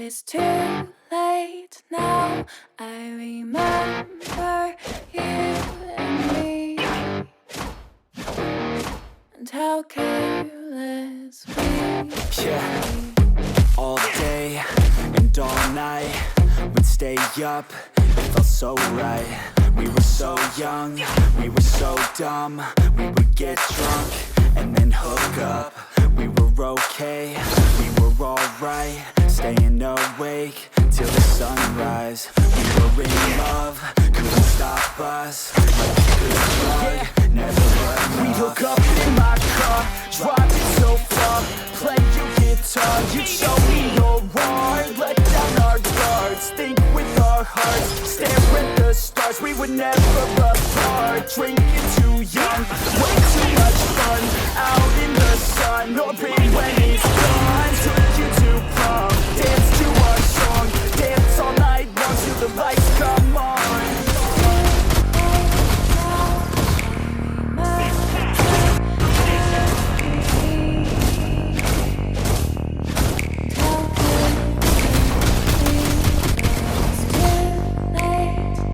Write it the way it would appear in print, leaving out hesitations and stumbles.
It's too late now. I remember you and me, and how careless we Yeah, all day and all night we'd stay up, it felt so right. We were so young, we were so dumb. We would get drunk and then hook up. We were okay, we were alright, staying awake till the sunrise. We were in love, couldn't stop us. Like a good drug, never enough. We'd hook up in my car, drive it so far, play your guitar, you'd show me your art, let down our guards, think with our hearts, stare at the stars. We were never apart, drinking too young, way too much fun, out in the sun, or rain when it's gone.